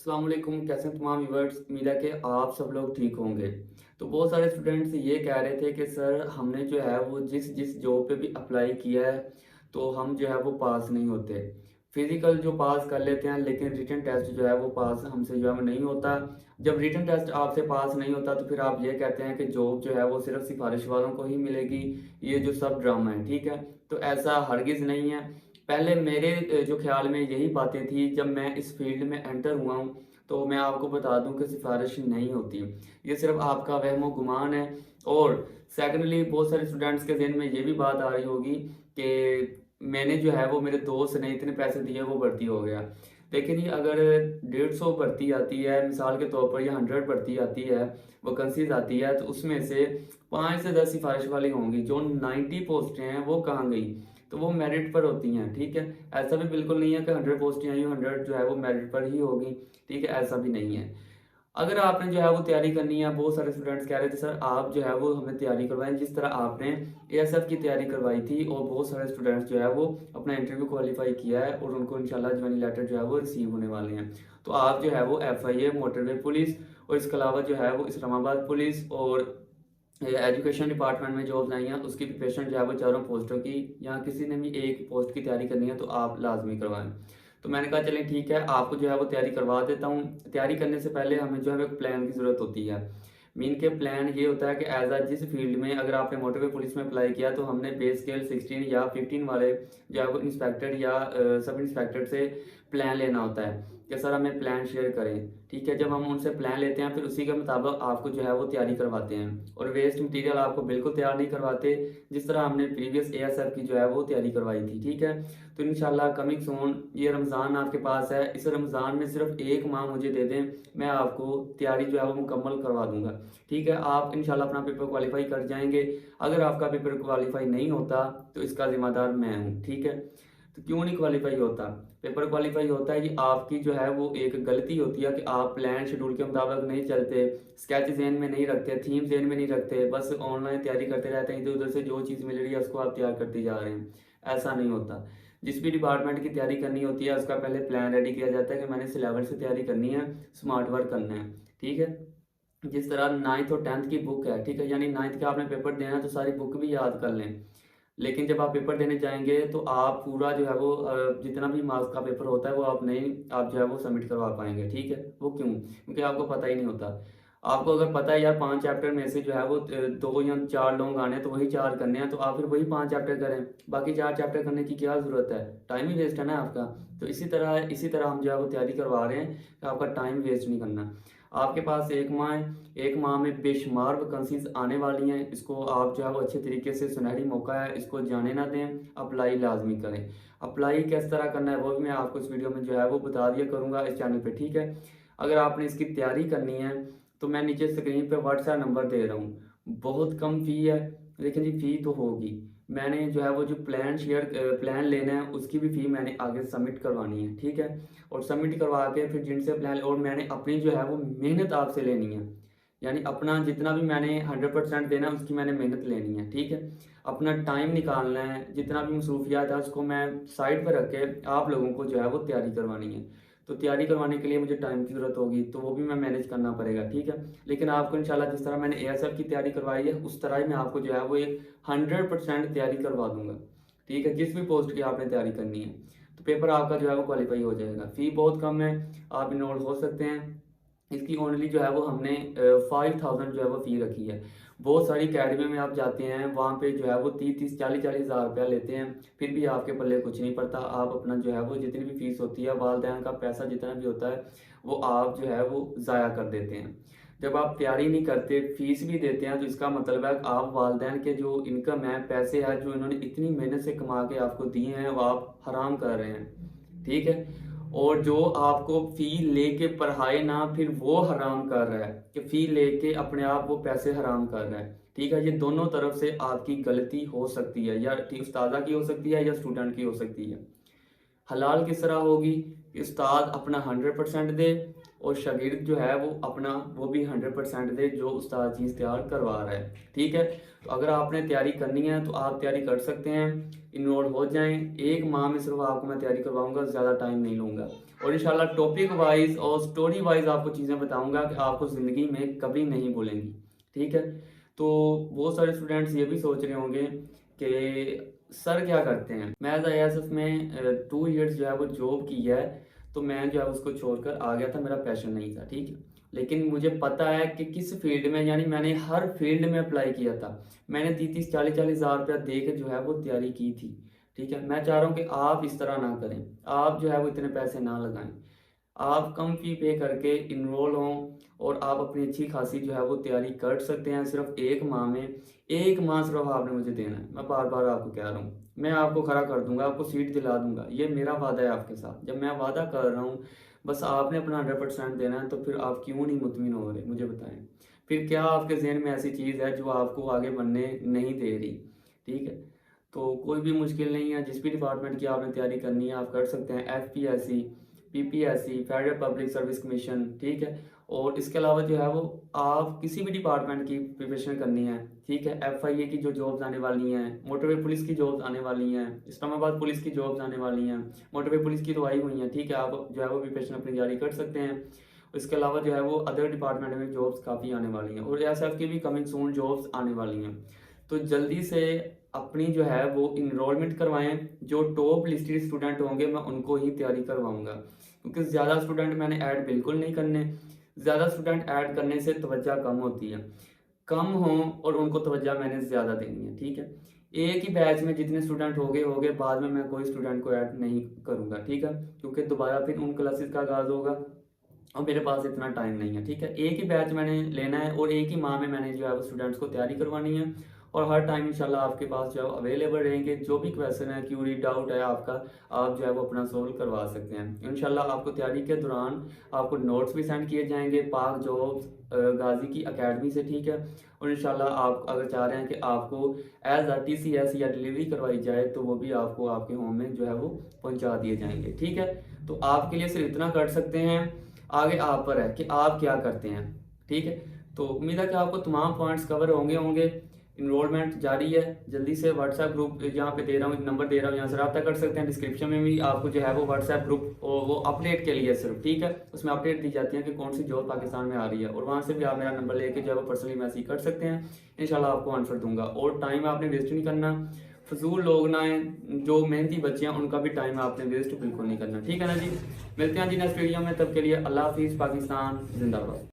अस्सलाम वालेकुम। कैसे हैं तमाम व्यूअर्स? उम्मीद है कि आप सब लोग ठीक होंगे। तो बहुत सारे स्टूडेंट्स ये कह रहे थे कि सर हमने जो है वो जिस जिस जॉब पे भी अप्लाई किया है तो हम जो है वो पास नहीं होते। फिजिकल जो पास कर लेते हैं लेकिन रिटन टेस्ट जो है वो पास हमसे जो है वो नहीं होता। जब रिटन टेस्ट आपसे पास नहीं होता तो फिर आप ये कहते हैं कि जॉब जो है वो सिर्फ सिफारिश वालों को ही मिलेगी। ये जो सब ड्रामा है, ठीक है? तो ऐसा हरगिज़ नहीं है। पहले मेरे जो ख़्याल में यही बातें थी। जब मैं इस फ़ील्ड में एंटर हुआ हूँ, तो मैं आपको बता दूँ कि सिफ़ारिश नहीं होती। ये सिर्फ़ आपका वहम-ओ-गुमान है। और सेकंडली बहुत सारे स्टूडेंट्स के ज़हन में ये भी बात आ रही होगी कि मैंने जो है वो मेरे दोस्त ने इतने पैसे दिए वो भर्ती हो गया। देखिए जी, अगर 150 भर्ती आती है मिसाल के तौर पर, या 100 भर्ती आती है, वैकेंसीज़ आती है, तो उसमें से 5 से 10 सिफ़ारिश वाली होंगी। जो 90 पोस्टें हैं वो कहाँ गई? तो वो मेरिट पर होती हैं, ठीक है? ऐसा भी बिल्कुल नहीं है कि 100 पोस्टें आई हो, 100 जो है वो मेरिट पर ही होगी, ठीक है? ऐसा भी नहीं है। अगर आपने जो है वो तैयारी करनी है, बहुत सारे स्टूडेंट्स कह रहे थे सर आप जो है वो हमें तैयारी करवाएँ जिस तरह आपने एएसएफ की तैयारी करवाई थी, और बहुत सारे स्टूडेंट्स जो है वो अपना इंटरव्यू क्वालीफाई किया है और उनको इंशाल्लाह ज्वाइनिंग लेटर जो है वो रिसीव होने वाले हैं। तो आप जो है वो एफआईए, मोटरवे पुलिस और इसके अलावा जो है वो इस्लामाबाद पुलिस और एजुकेशन डिपार्टमेंट में जॉब्स आई हैं, उसकी प्रिपरेशन जो है वो चारों पोस्टों की, या किसी ने भी एक पोस्ट की तैयारी करनी है तो आप लाजमी करवाएं। तो मैंने कहा चलें ठीक है, आपको जो है वो तैयारी करवा देता हूँ। तैयारी करने से पहले हमें जो है एक प्लान की ज़रूरत होती है। मीन के प्लान ये होता है कि एज जिस फील्ड में अगर आपने मोटरवे पुलिस में अप्लाई किया तो हमने पे स्केल 16 या 15 वाले जो है वो इंस्पेक्टर या सब इंस्पेक्टर से प्लान लेना होता है कि सर हमें प्लान शेयर करें, ठीक है? जब हम उनसे प्लान लेते हैं फिर उसी के मुताबिक आपको जो है वो तैयारी करवाते हैं, और वेस्ट मटेरियल आपको बिल्कुल तैयार नहीं करवाते जिस तरह हमने प्रीवियस एएसएफ की जो है वो तैयारी करवाई थी, ठीक है? तो इंशाल्लाह कमिंग सून, ये रमज़ान आपके पास है, इस रमज़ान में सिर्फ 1 माह मुझे दे दें, मैं आपको तैयारी जो है वो मुकम्मल करवा दूंगा, ठीक है? आप इंशाल्लाह अपना पेपर क्वालिफाई कर जाएंगे। अगर आपका पेपर क्वालिफाई नहीं होता तो इसका ज़िम्मेदार मैं हूँ, ठीक है? तो क्यों नहीं क्वालिफाई होता? पेपर क्वालिफाई होता है कि आपकी जो है वो एक गलती होती है कि आप प्लान शेड्यूल के मुताबिक नहीं चलते, स्केच ज़हन में नहीं रखते, थीम ज़हन में नहीं रखते, बस ऑनलाइन तैयारी करते रहते हैं, इधर-उधर से जो चीज़ मिल रही है उसको आप तैयार करते जा रहे हैं। ऐसा नहीं होता। जिस भी डिपार्टमेंट की तैयारी करनी होती है उसका पहले प्लान रेडी किया जाता है कि मैंने सिलेबस से तैयारी करनी है, स्मार्ट वर्क करना है, ठीक है? जिस तरह 9th और 10th की बुक है, ठीक है? यानी 9th का आपने पेपर देना है तो सारी बुक भी याद कर लें। लेकिन जब आप पेपर देने जाएँगे तो आप पूरा जो है वो जितना भी मार्क्स का पेपर होता है वो आप जो है वो सबमिट करवा पाएँगे, ठीक है? वो क्यों? क्योंकि आपको पता ही नहीं होता। आपको अगर पता है यार 5 चैप्टर में से जो है वो 2 या 4 लोग आने हैं तो वही 4 करने हैं, तो आप फिर वही 5 चैप्टर करें। बाकी 4 चैप्टर करने की क्या ज़रूरत है? टाइम ही वेस्ट है ना आपका। तो इसी तरह हम जो है वो तैयारी करवा रहे हैं कि आपका टाइम वेस्ट नहीं करना। आपके पास 1 माह है, 1 माह में बेशुमार वैकेंसीज़ आने वाली हैं। इसको आप जो है वो अच्छे तरीके से, सुनहरी मौका है, इसको जाने ना दें, अप्लाई लाज़मी करें। अप्लाई किस तरह करना है वो भी मैं आपको इस वीडियो में जो है वो बता दिया करूँगा इस चैनल पे, ठीक है? अगर आपने इसकी तैयारी करनी है तो मैं नीचे स्क्रीन पे व्हाट्सएप नंबर दे रहा हूँ। बहुत कम फ़ी है, लेकिन जी फ़ी तो होगी। मैंने जो है वो जो प्लान लेना है उसकी भी फ़ी मैंने आगे सबमिट करवानी है, ठीक है? और सबमिट करवा के फिर जिनसे प्लान, और मैंने अपनी जो है वो मेहनत आपसे लेनी है। यानी अपना जितना भी मैंने 100% देना है उसकी मैंने मेहनत लेनी है, ठीक है? अपना टाइम निकालना है, जितना भी मसरूफियात है उसको मैं साइड पर रख के आप लोगों को जो है वो तैयारी करवानी है। तो तैयारी करवाने के लिए मुझे टाइम की ज़रूरत होगी, तो वो भी मैं मैनेज करना पड़ेगा, ठीक है? लेकिन आपको इंशाल्लाह जिस तरह मैंने एएसएफ की तैयारी करवाई है उस तरह ही मैं आपको जो है वो एक 100% तैयारी करवा दूँगा, ठीक है? जिस भी पोस्ट की आपने तैयारी करनी है, तो पेपर आपका जो है वो क्वालीफाई हो जाएगा। फ़ी बहुत कम है, आप इनरोल हो सकते हैं। इसकी ओनली जो है वो हमने 5000 जो है वो फ़ी रखी है। बहुत सारी अकेडमी में आप जाते हैं, वहाँ पे जो है वो 30-30, 40-40 हज़ार रुपया लेते हैं, फिर भी आपके पल्ले कुछ नहीं पड़ता। आप अपना जो है वो जितनी भी फ़ीस होती है, वालिदैन का पैसा जितना भी होता है, वो आप जो है वो ज़ाया कर देते हैं। जब आप तैयारी नहीं करते, फ़ीस भी देते हैं, तो इसका मतलब है कि आप वालिदैन के जो इनकम है, पैसे हैं जो इन्होंने इतनी मेहनत से कमा के आपको दिए हैं, वो आप हराम कर रहे हैं, ठीक है? और जो आपको फ़ी लेके पढ़ाए ना, फिर वो हराम कर रहा है कि फ़ी लेके अपने आप वो पैसे हराम कर रहा है, ठीक है? ये दोनों तरफ से आपकी गलती हो सकती है, या उस्तादा की हो सकती है या स्टूडेंट की हो सकती है। हलाल किस तरह होगी कि उस्ताद अपना 100% दे और शागिर्द जो है वो भी 100% दे जो उस्ताद चीज़ तैयार करवा रहा है, ठीक है? तो अगर आपने तैयारी करनी है तो आप तैयारी कर सकते हैं, इनरोल हो जाएं। 1 माह में सिर्फ आपको मैं तैयारी करवाऊंगा, ज़्यादा टाइम नहीं लूँगा। और इंशाल्लाह टॉपिक वाइज और स्टोरी वाइज आपको चीज़ें बताऊंगा कि आपको ज़िंदगी में कभी नहीं भूलेंगी। ठीक है, तो बहुत सारे स्टूडेंट्स ये भी सोच रहे होंगे कि सर क्या करते हैं। मैं एज आई में 2 ईयर्स जो है वो जॉब की है, तो मैं जो है उसको छोड़कर आ गया था, मेरा पैशन नहीं था। ठीक है, लेकिन मुझे पता है कि किस फील्ड में, यानी मैंने हर फील्ड में अप्लाई किया था। मैंने 30-40 हज़ार रुपया दे के जो है वो तैयारी की थी। ठीक है, मैं चाह रहा हूँ कि आप इस तरह ना करें, आप जो है वो इतने पैसे ना लगाएं, आप कम फी पे करके इनरोल हों और आप अपनी अच्छी खासी जो है वो तैयारी कर सकते हैं। सिर्फ 1 माह में, 1 माह सिर्फ आपने मुझे देना है। मैं बार बार आपको कह रहा हूँ, मैं आपको खड़ा कर दूंगा, आपको सीट दिला दूंगा, ये मेरा वादा है आपके साथ। जब मैं वादा कर रहा हूँ, बस आपने अपना 100% देना है। तो फिर आप क्यों नहीं मुतमिन हो रहे, मुझे बताएं। फिर क्या आपके जहन में ऐसी चीज़ है जो आपको आगे बढ़ने नहीं दे रही। ठीक है, तो कोई भी मुश्किल नहीं है, जिस भी डिपार्टमेंट की आपने तैयारी करनी है आप कर सकते हैं। FPSC, PPSC, federal public service commission. ठीक है, और इसके अलावा जो है वो आप किसी भी डिपार्टमेंट की प्रिपरेशन करनी है। ठीक है, FIA की जो जॉब्स आने वाली हैं, मोटरवे पुलिस की जॉब्स आने वाली हैं, इस्लामाबाद पुलिस की जॉब्स आने वाली हैं, मोटरवे पुलिस की तो आई हुई हैं। ठीक है, आप जो है वो प्रिपरेशन अपनी जारी कर सकते हैं। इसके अलावा जो है वो अदर डिपार्टमेंट में जॉब्स काफ़ी आने वाली हैं, और SF की भी कमिंग सून जॉब्स आने वाली हैं। तो जल्दी से अपनी जो है वो इनरोलमेंट करवाएं। जो टॉप लिस्टेड स्टूडेंट होंगे मैं उनको ही तैयारी करवाऊंगा, क्योंकि ज़्यादा स्टूडेंट मैंने ऐड बिल्कुल नहीं करने। ज़्यादा स्टूडेंट ऐड करने से तवज्जो कम होती है, कम हो और उनको तवज्जो मैंने ज़्यादा देनी है। ठीक है, एक ही बैच में जितने स्टूडेंट हो गए बाद में मैं कोई स्टूडेंट को ऐड नहीं करूँगा। ठीक है, क्योंकि दोबारा फिर उन क्लासेस का आगाज़ होगा और मेरे पास इतना टाइम नहीं है। ठीक है, एक ही बैच मैंने लेना है और एक ही माह में मैंने जो है वो स्टूडेंट्स को तैयारी करवानी है। और हर टाइम इंशाल्लाह आपके पास जो है अवेलेबल रहेंगे। जो भी क्वेश्चन है, क्यूरी, डाउट है आपका, आप जो है वो अपना सोल्व करवा सकते हैं। इंशाल्लाह आपको तैयारी के दौरान आपको नोट्स भी सेंड किए जाएंगे पाक जॉब्स गाजी की अकेडमी से। ठीक है, और इंशाल्लाह आप अगर चाह रहे हैं कि आपको एज TCS या डिलीवरी करवाई जाए, तो वो भी आपको आपके होम में जो है वो पहुंचा दिए जाएंगे। ठीक है, तो आपके लिए सिर्फ इतना कर सकते हैं, आगे आप पर है कि आप क्या करते हैं। ठीक है, तो उम्मीद है कि आपको तमाम पॉइंट्स कवर होंगे। इनरोलमेंट जारी है, जल्दी से व्हाट्सएप ग्रुप जहाँ पे दे रहा हूँ, एक नंबर दे रहा हूँ, यहाँ से रब्ता कर सकते हैं। डिस्क्रिप्शन में भी आपको जो है वो व्हाट्सएप ग्रुप वो अपडेट के लिए सिर्फ। ठीक है, उसमें अपडेट दी जाती है कि कौन सी जॉब पाकिस्तान में आ रही है, और वहाँ से भी आप मेरा नंबर लेके जो है वो पर्सनली मैसेज कर सकते हैं। इंशाल्लाह आपको आंसर दूंगा, और टाइम आपने वेस्ट नहीं करना। फजूल लोग ना हैं, जो मेहनती बच्चे हैं उनका भी टाइम आपने वेस्ट बिल्कुल नहीं करना। ठीक है ना जी, मिलते हैं जी नेक्स्ट वीडियो में, तब के लिए अल्लाह हाफिज़। पाकिस्तान जिंदाबाद।